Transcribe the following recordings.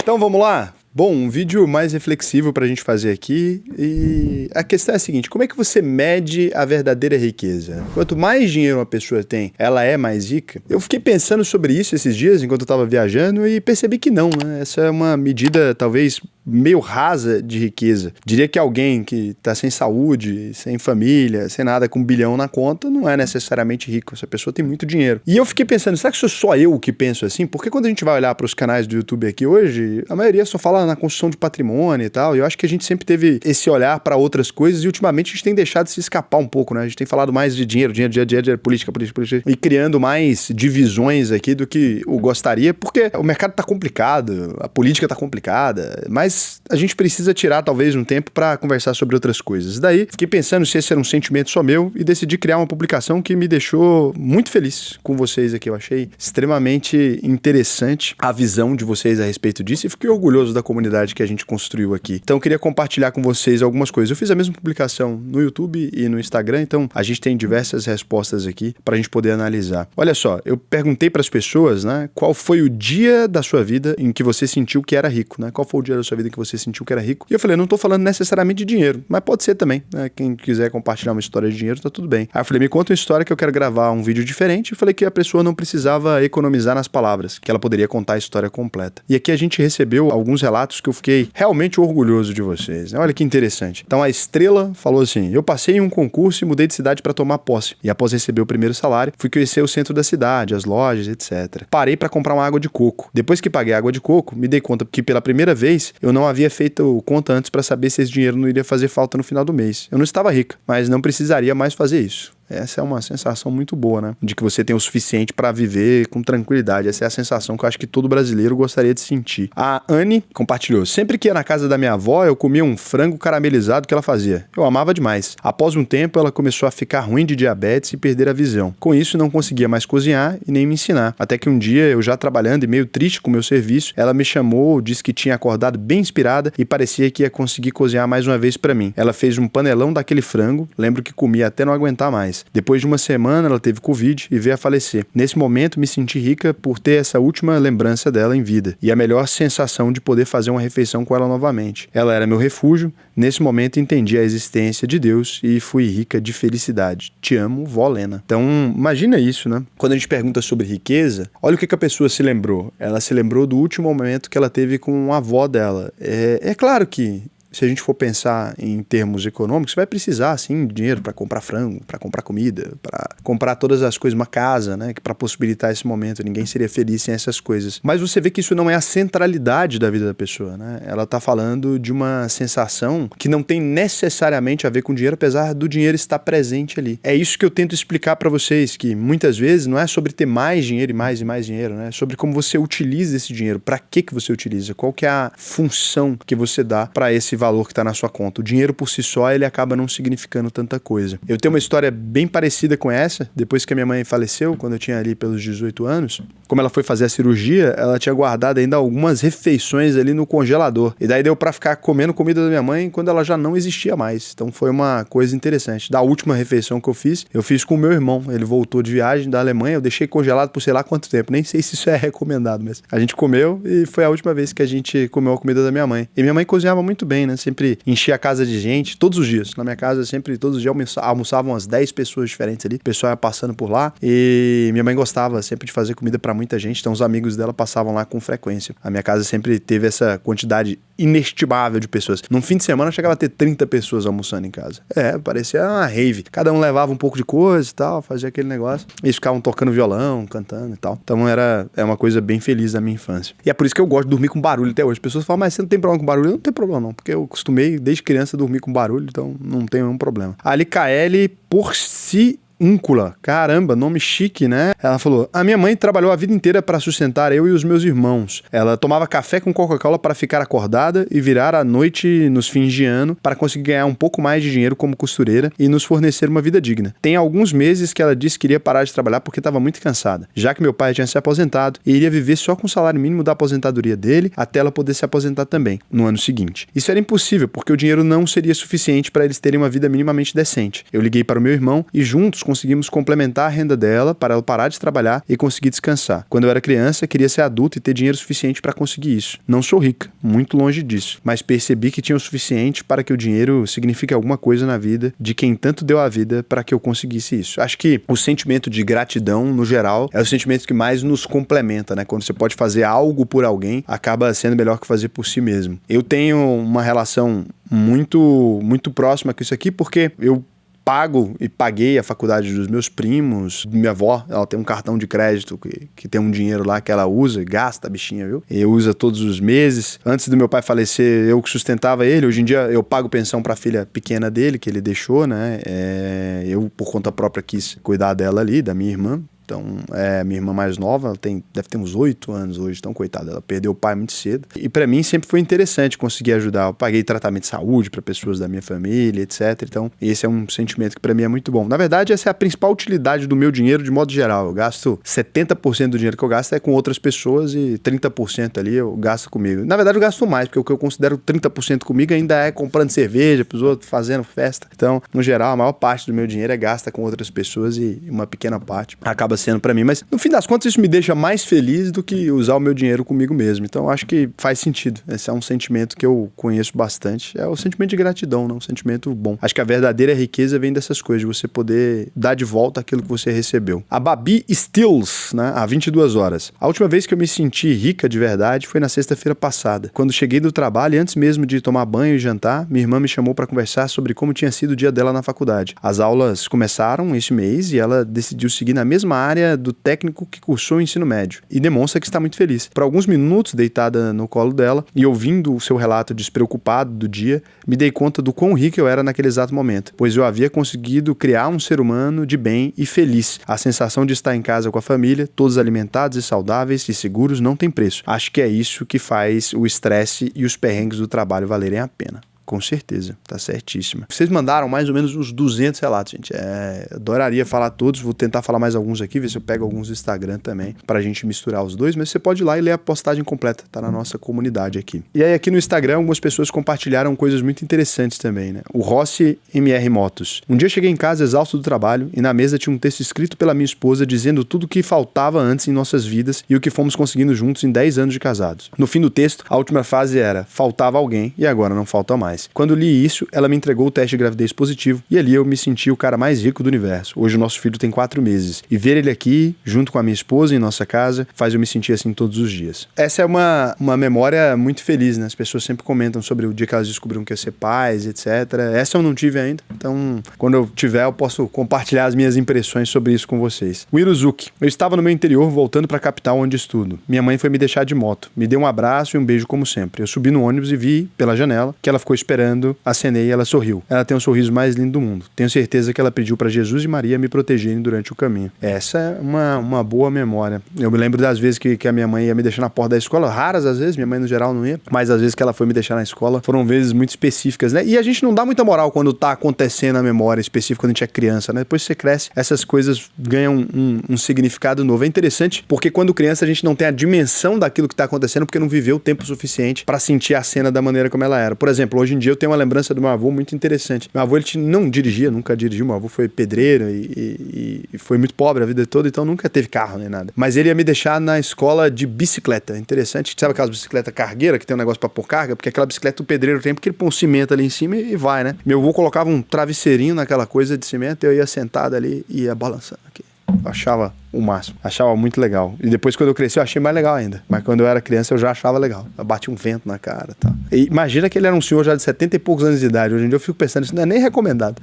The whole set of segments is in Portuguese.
Então vamos lá? Bom, um vídeo mais reflexivo pra gente fazer aqui, e a questão é a seguinte: como é que você mede a verdadeira riqueza? Quanto mais dinheiro uma pessoa tem, ela é mais rica? Eu fiquei pensando sobre isso esses dias, enquanto eu tava viajando, e percebi que não, né? Essa é uma medida, talvez, meio rasa de riqueza. Diria que alguém que tá sem saúde, sem família, sem nada, com 1 bilhão na conta, não é necessariamente rico. Essa pessoa tem muito dinheiro. E eu fiquei pensando, será que sou só eu que penso assim? Porque quando a gente vai olhar para os canais do YouTube aqui hoje, a maioria só fala na construção de patrimônio e tal, e eu acho que a gente sempre teve esse olhar para outras coisas, e ultimamente a gente tem deixado de se escapar um pouco, né? A gente tem falado mais de dinheiro, política, e criando mais divisões aqui do que o gostaria, porque o mercado tá complicado, a política tá complicada, mas a gente precisa tirar talvez um tempo para conversar sobre outras coisas. Daí, fiquei pensando se esse era um sentimento só meu e decidi criar uma publicação que me deixou muito feliz com vocês aqui. Eu achei extremamente interessante a visão de vocês a respeito disso e fiquei orgulhoso da comunidade que a gente construiu aqui. Então, eu queria compartilhar com vocês algumas coisas. Eu fiz a mesma publicação no YouTube e no Instagram, então a gente tem diversas respostas aqui para a gente poder analisar. Olha só, eu perguntei para as pessoas, né, qual foi o dia da sua vida em que você sentiu que era rico, né? Qual foi o dia da sua vida em que você sentiu que era rico? E eu falei, eu não tô falando necessariamente de dinheiro, mas pode ser também, né? Quem quiser compartilhar uma história de dinheiro, tá tudo bem. Aí eu falei, me conta uma história que eu quero gravar um vídeo diferente. Eu falei que a pessoa não precisava economizar nas palavras, que ela poderia contar a história completa. E aqui a gente recebeu alguns relatos que eu fiquei realmente orgulhoso de vocês, né? Olha que interessante. Então a Estrela falou assim: eu passei em um concurso e mudei de cidade para tomar posse. E após receber o primeiro salário, fui conhecer o centro da cidade, as lojas, etc. Parei para comprar uma água de coco. Depois que paguei a água de coco, me dei conta que pela primeira vez eu não havia feito conta antes para saber se esse dinheiro não iria fazer falta no final do mês. Eu não estava rica, mas não precisaria mais fazer isso. Essa é uma sensação muito boa, né? De que você tem o suficiente para viver com tranquilidade. Essa é a sensação que eu acho que todo brasileiro gostaria de sentir. A Anne compartilhou: sempre que ia na casa da minha avó, eu comia um frango caramelizado que ela fazia. Eu amava demais. Após um tempo, ela começou a ficar ruim de diabetes e perder a visão. Com isso, não conseguia mais cozinhar e nem me ensinar. Até que um dia, eu já trabalhando e meio triste com o meu serviço, ela me chamou, disse que tinha acordado bem inspirada e parecia que ia conseguir cozinhar mais uma vez para mim. Ela fez um panelão daquele frango, lembro que comia até não aguentar mais. Depois de uma semana, ela teve Covid e veio a falecer. Nesse momento, me senti rica por ter essa última lembrança dela em vida e a melhor sensação de poder fazer uma refeição com ela novamente. Ela era meu refúgio. Nesse momento, entendi a existência de Deus e fui rica de felicidade. Te amo, vó Lena. Então, imagina isso, né? Quando a gente pergunta sobre riqueza, olha o que a pessoa se lembrou. Ela se lembrou do último momento que ela teve com a avó dela. É claro que se a gente for pensar em termos econômicos, você vai precisar, sim, de dinheiro para comprar frango, para comprar comida, para comprar todas as coisas, uma casa, né, para possibilitar esse momento. Ninguém seria feliz sem essas coisas. Mas você vê que isso não é a centralidade da vida da pessoa, né? Ela tá falando de uma sensação que não tem necessariamente a ver com dinheiro, apesar do dinheiro estar presente ali. É isso que eu tento explicar para vocês, que muitas vezes não é sobre ter mais dinheiro e mais dinheiro, né? É sobre como você utiliza esse dinheiro, para que você utiliza, qual que é a função que você dá para esse valor que está na sua conta. O dinheiro por si só, ele acaba não significando tanta coisa. Eu tenho uma história bem parecida com essa. Depois que a minha mãe faleceu, quando eu tinha ali pelos 18 anos, como ela foi fazer a cirurgia, ela tinha guardado ainda algumas refeições ali no congelador. E daí deu para ficar comendo comida da minha mãe quando ela já não existia mais. Então foi uma coisa interessante. Da última refeição que eu fiz com o meu irmão. Ele voltou de viagem da Alemanha, eu deixei congelado por sei lá quanto tempo. Nem sei se isso é recomendado, mas a gente comeu e foi a última vez que a gente comeu a comida da minha mãe. E minha mãe cozinhava muito bem, né? Sempre enchia a casa de gente, todos os dias. Na minha casa, sempre, todos os dias, almoçavam umas 10 pessoas diferentes ali. O pessoal ia passando por lá. E minha mãe gostava sempre de fazer comida pra muita gente. Então, os amigos dela passavam lá com frequência. A minha casa sempre teve essa quantidade inestimável de pessoas. Num fim de semana, chegava a ter 30 pessoas almoçando em casa. Parecia uma rave. Cada um levava um pouco de coisa e tal, fazia aquele negócio. Eles ficavam tocando violão, cantando e tal. Então, é uma coisa bem feliz da minha infância. E é por isso que eu gosto de dormir com barulho até hoje. As pessoas falam, mas você não tem problema com barulho? Eu não tenho problema não, porque eu acostumei desde criança a dormir com barulho, então não tem nenhum problema. A Licaele Porciúncula, caramba, nome chique, né? Ela falou: a minha mãe trabalhou a vida inteira para sustentar eu e os meus irmãos. Ela tomava café com Coca-Cola para ficar acordada e virar à noite nos fins de ano para conseguir ganhar um pouco mais de dinheiro como costureira e nos fornecer uma vida digna. Tem alguns meses que ela disse que iria parar de trabalhar porque estava muito cansada, já que meu pai tinha se aposentado e iria viver só com o salário mínimo da aposentadoria dele até ela poder se aposentar também, no ano seguinte. Isso era impossível porque o dinheiro não seria suficiente para eles terem uma vida minimamente decente. Eu liguei para o meu irmão e juntos conseguimos complementar a renda dela para ela parar de trabalhar e conseguir descansar. Quando eu era criança, queria ser adulta e ter dinheiro suficiente para conseguir isso. Não sou rica, muito longe disso, mas percebi que tinha o suficiente para que o dinheiro signifique alguma coisa na vida de quem tanto deu a vida para que eu conseguisse isso. Acho que o sentimento de gratidão, no geral, é o sentimento que mais nos complementa, né? Quando você pode fazer algo por alguém, acaba sendo melhor que fazer por si mesmo. Eu tenho uma relação muito próxima com isso aqui, porque eu pago e paguei a faculdade dos meus primos. Minha avó, ela tem um cartão de crédito que tem um dinheiro lá que ela usa, gasta a bichinha, viu? E usa todos os meses. Antes do meu pai falecer, eu que sustentava ele. Hoje em dia eu pago pensão pra filha pequena dele, que ele deixou, né? Eu, por conta própria, quis cuidar dela ali, da minha irmã. Então, minha irmã mais nova, ela deve ter uns 8 anos hoje, então, coitada, ela perdeu o pai muito cedo. E pra mim sempre foi interessante conseguir ajudar. Eu paguei tratamento de saúde pra pessoas da minha família, etc. Então, esse é um sentimento que pra mim é muito bom. Na verdade, essa é a principal utilidade do meu dinheiro de modo geral. Eu gasto 70% do dinheiro que eu gasto é com outras pessoas e 30% ali eu gasto comigo. Na verdade, eu gasto mais, porque o que eu considero 30% comigo ainda é comprando cerveja pros outros, fazendo festa. Então, no geral, a maior parte do meu dinheiro é gasta com outras pessoas e uma pequena parte acaba sendo pra mim, mas no fim das contas isso me deixa mais feliz do que usar o meu dinheiro comigo mesmo, então acho que faz sentido. Esse é um sentimento que eu conheço bastante, é o sentimento de gratidão, né? Um sentimento bom. Acho que a verdadeira riqueza vem dessas coisas, de você poder dar de volta aquilo que você recebeu. A Babi Stills, né? Há 22 horas. A última vez que eu me senti rica de verdade foi na sexta-feira passada, quando cheguei do trabalho e antes mesmo de tomar banho e jantar, minha irmã me chamou para conversar sobre como tinha sido o dia dela na faculdade. As aulas começaram este mês e ela decidiu seguir na mesma área do técnico que cursou o ensino médio e demonstra que está muito feliz. Por alguns minutos, deitada no colo dela e ouvindo o seu relato despreocupado do dia, me dei conta do quão rico eu era naquele exato momento, pois eu havia conseguido criar um ser humano de bem e feliz. A sensação de estar em casa com a família, todos alimentados e saudáveis e seguros, não tem preço. Acho que é isso que faz o estresse e os perrengues do trabalho valerem a pena. Com certeza, tá certíssima. Vocês mandaram mais ou menos uns 200 relatos, gente. Adoraria falar todos, vou tentar falar mais alguns aqui, ver se eu pego alguns do Instagram também, pra gente misturar os dois, mas você pode ir lá e ler a postagem completa, tá na nossa comunidade aqui. E aí aqui no Instagram, algumas pessoas compartilharam coisas muito interessantes também, né? O Rossi MR Motos. Um dia cheguei em casa exausto do trabalho e na mesa tinha um texto escrito pela minha esposa dizendo tudo o que faltava antes em nossas vidas e o que fomos conseguindo juntos em 10 anos de casados. No fim do texto, a última frase era: faltava alguém e agora não falta mais. Quando li isso, ela me entregou o teste de gravidez positivo e ali eu me senti o cara mais rico do universo. Hoje o nosso filho tem 4 meses e ver ele aqui, junto com a minha esposa em nossa casa, faz eu me sentir assim todos os dias. Essa é uma memória muito feliz, né? As pessoas sempre comentam sobre o dia que elas descobriram que ia ser pais, etc. Essa eu não tive ainda, então quando eu tiver eu posso compartilhar as minhas impressões sobre isso com vocês. O Iruzuki. Eu estava no meu interior voltando para a capital onde estudo. Minha mãe foi me deixar de moto. Me deu um abraço e um beijo como sempre. Eu subi no ônibus e vi, pela janela, que ela ficou esperando, acenei e ela sorriu. Ela tem o sorriso mais lindo do mundo. Tenho certeza que ela pediu para Jesus e Maria me protegerem durante o caminho. Essa é uma boa memória. Eu me lembro das vezes que a minha mãe ia me deixar na porta da escola, raras às vezes, minha mãe no geral não ia, mas às vezes que ela foi me deixar na escola foram vezes muito específicas, né? E a gente não dá muita moral quando tá acontecendo a memória específica quando a gente é criança, né? Depois que você cresce, essas coisas ganham um significado novo. É interessante porque quando criança a gente não tem a dimensão daquilo que tá acontecendo porque não viveu o tempo suficiente para sentir a cena da maneira como ela era. Por exemplo, hoje em dia eu tenho uma lembrança do meu avô muito interessante. Meu avô, ele não dirigia, nunca dirigiu. Meu avô foi pedreiro e foi muito pobre a vida toda, então nunca teve carro nem nada. Mas ele ia me deixar na escola de bicicleta. Interessante. Sabe aquelas bicicletas cargueira que tem um negócio pra pôr carga? Porque aquela bicicleta o pedreiro tem, porque ele põe um cimento ali em cima e vai, né? Meu avô colocava um travesseirinho naquela coisa de cimento e eu ia sentado ali e ia balançando aqui. Eu achava o máximo. Achava muito legal. E depois, quando eu cresci, eu achei mais legal ainda. Mas quando eu era criança, eu já achava legal. Eu bati um vento na cara e tal. E imagina que ele era um senhor já de 70 e poucos anos de idade. Hoje em dia eu fico pensando, isso não é nem recomendado.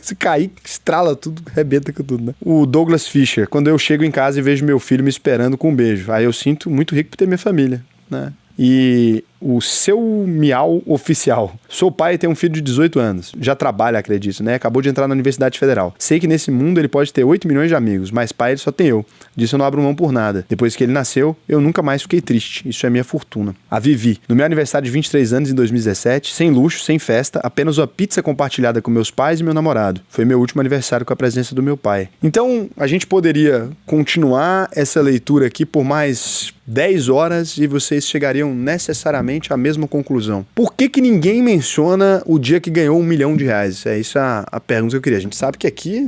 Se cair, estrala tudo, arrebenta com tudo, né? O Douglas Fischer. Quando eu chego em casa e vejo meu filho me esperando com um beijo. Aí eu sinto muito rico por ter minha família, né? E o seu Miau Oficial. Sou pai e tenho um filho de 18 anos. Já trabalha, acredito, né? Acabou de entrar na Universidade Federal. Sei que nesse mundo ele pode ter 8 milhões de amigos, mas pai ele só tem eu. Disso eu não abro mão por nada. Depois que ele nasceu, eu nunca mais fiquei triste. Isso é minha fortuna. A Vivi. No meu aniversário de 23 anos, em 2017, sem luxo, sem festa, apenas uma pizza compartilhada com meus pais e meu namorado. Foi meu último aniversário com a presença do meu pai. Então, a gente poderia continuar essa leitura aqui por mais 10 horas e vocês chegariam necessariamente exatamente a mesma conclusão. Por que que ninguém menciona o dia que ganhou R$1 milhão? É isso a pergunta que eu queria. A gente sabe que aqui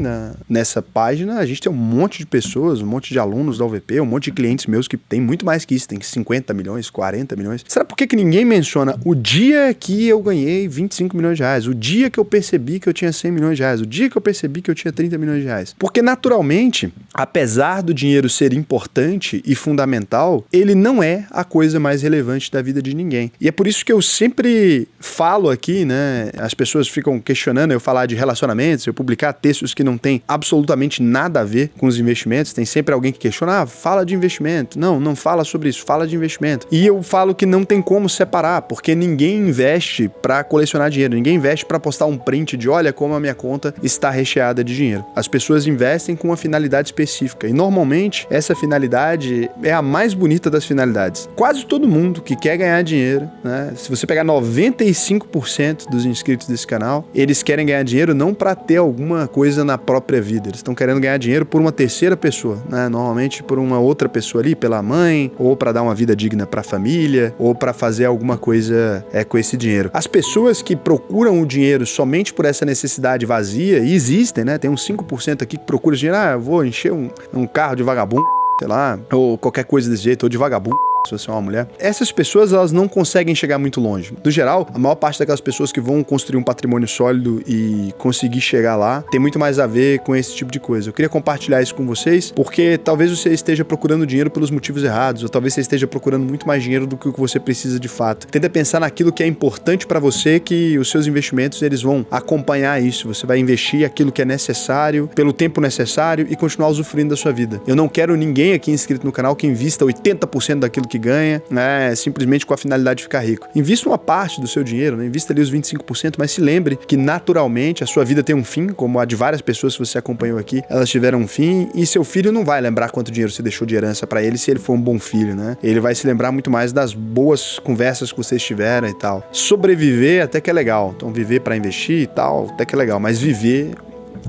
nessa página a gente tem um monte de pessoas, um monte de alunos da UVP, um monte de clientes meus que tem muito mais que isso, tem 50 milhões, 40 milhões. Será por que que ninguém menciona o dia que eu ganhei R$25 milhões, o dia que eu percebi que eu tinha R$100 milhões, o dia que eu percebi que eu tinha R$30 milhões? Porque naturalmente, apesar do dinheiro ser importante e fundamental, ele não é a coisa mais relevante da vida de ninguém. E é por isso que eu sempre falo aqui, né? As pessoas ficam questionando eu falar de relacionamentos, eu publicar textos que não tem absolutamente nada a ver com os investimentos. Tem sempre alguém que questiona, fala de investimento. Não fala sobre isso, fala de investimento. E eu falo que não tem como separar, porque ninguém investe para colecionar dinheiro, ninguém investe para postar um print de olha como a minha conta está recheada de dinheiro. As pessoas investem com uma finalidade específica e normalmente essa finalidade é a mais bonita das finalidades. Quase todo mundo que quer ganhar dinheiro, né? Se você pegar 95% dos inscritos desse canal, eles querem ganhar dinheiro não para ter alguma coisa na própria vida, eles estão querendo ganhar dinheiro por uma terceira pessoa, né? Normalmente por uma outra pessoa ali, pela mãe, ou para dar uma vida digna para a família, ou para fazer alguma coisa com esse dinheiro. As pessoas que procuram o dinheiro somente por essa necessidade vazia, e existem, né? Tem uns 5% aqui que procura dinheiro, eu vou encher um carro de vagabundo, sei lá, ou qualquer coisa desse jeito, ou de vagabundo. Se você é uma mulher. Essas pessoas, elas não conseguem chegar muito longe. No geral, a maior parte daquelas pessoas que vão construir um patrimônio sólido e conseguir chegar lá, tem muito mais a ver com esse tipo de coisa. Eu queria compartilhar isso com vocês, porque talvez você esteja procurando dinheiro pelos motivos errados, ou talvez você esteja procurando muito mais dinheiro do que o que você precisa de fato. Tenta pensar naquilo que é importante para você, que os seus investimentos, eles vão acompanhar isso. Você vai investir aquilo que é necessário, pelo tempo necessário e continuar usufruindo da sua vida. Eu não quero ninguém aqui inscrito no canal que invista 80% daquilo que ganha, né, simplesmente com a finalidade de ficar rico. Invista uma parte do seu dinheiro, né, invista ali os 25%, mas se lembre que naturalmente a sua vida tem um fim, como a de várias pessoas que você acompanhou aqui, elas tiveram um fim e seu filho não vai lembrar quanto dinheiro você deixou de herança para ele se ele for um bom filho, né? Ele vai se lembrar muito mais das boas conversas que vocês tiveram e tal. Sobreviver até que é legal, então viver para investir e tal, até que é legal, mas viver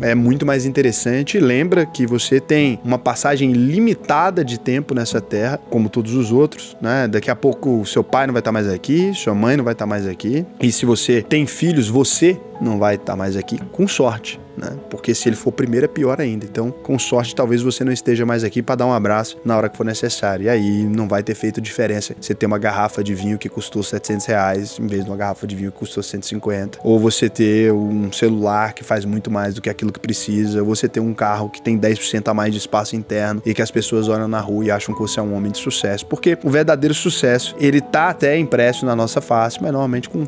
é muito mais interessante. Lembra que você tem uma passagem limitada de tempo nessa terra, como todos os outros, né? Daqui a pouco seu pai não vai estar mais aqui, sua mãe não vai estar mais aqui. E se você tem filhos, você não vai estar mais aqui, com sorte, né? Porque se ele for primeiro é pior ainda. Então, com sorte, talvez você não esteja mais aqui para dar um abraço na hora que for necessário. E aí não vai ter feito diferença você ter uma garrafa de vinho que custou R$700 em vez de uma garrafa de vinho que custou 150. Ou você ter um celular que faz muito mais do que aquilo que precisa. Ou você ter um carro que tem 10% a mais de espaço interno e que as pessoas olham na rua e acham que você é um homem de sucesso. Porque o verdadeiro sucesso, ele tá até impresso na nossa face, mas normalmente com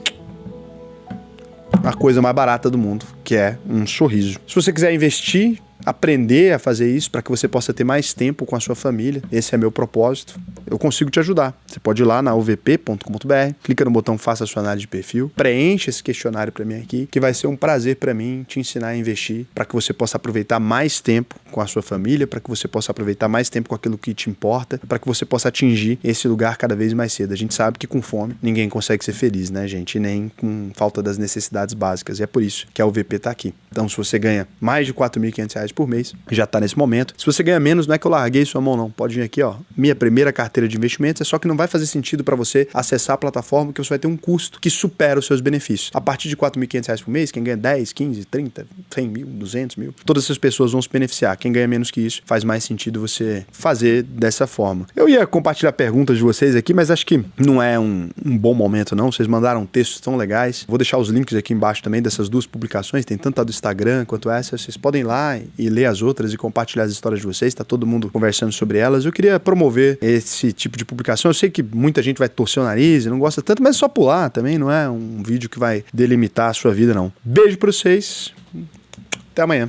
a coisa mais barata do mundo, que é um sorriso. Se você quiser investir, aprender a fazer isso para que você possa ter mais tempo com a sua família, esse é meu propósito, eu consigo te ajudar. Você pode ir lá na uvp.com.br, clica no botão faça a sua análise de perfil, preenche esse questionário para mim aqui, que vai ser um prazer para mim te ensinar a investir, para que você possa aproveitar mais tempo com a sua família, para que você possa aproveitar mais tempo com aquilo que te importa, para que você possa atingir esse lugar cada vez mais cedo. A gente sabe que com fome ninguém consegue ser feliz, né, gente? Nem com falta das necessidades básicas. E é por isso que a UVP tá aqui. Então, se você ganha mais de R$4.500 por mês, já tá nesse momento. Se você ganha menos, não é que eu larguei sua mão, não. Pode vir aqui, ó. Minha primeira carteira de investimentos, é só que não vai fazer sentido para você acessar a plataforma, que você vai ter um custo que supera os seus benefícios. A partir de R$4.500 por mês, quem ganha 10, 15, 30, 100 mil, 200 mil, todas essas pessoas vão se beneficiar. Quem ganha menos que isso, faz mais sentido você fazer dessa forma. Eu ia compartilhar perguntas de vocês aqui, mas acho que não é um bom momento, não. Vocês mandaram textos tão legais. Vou deixar os links aqui embaixo também dessas duas publicações. Tem tanto a do Instagram quanto essa. Vocês podem ir lá e ler as outras e compartilhar as histórias de vocês. Tá todo mundo conversando sobre elas. Eu queria promover esse tipo de publicação. Eu sei que muita gente vai torcer o nariz e não gosta tanto, mas é só pular também. Não é um vídeo que vai delimitar a sua vida, não. Beijo pra vocês. Até amanhã.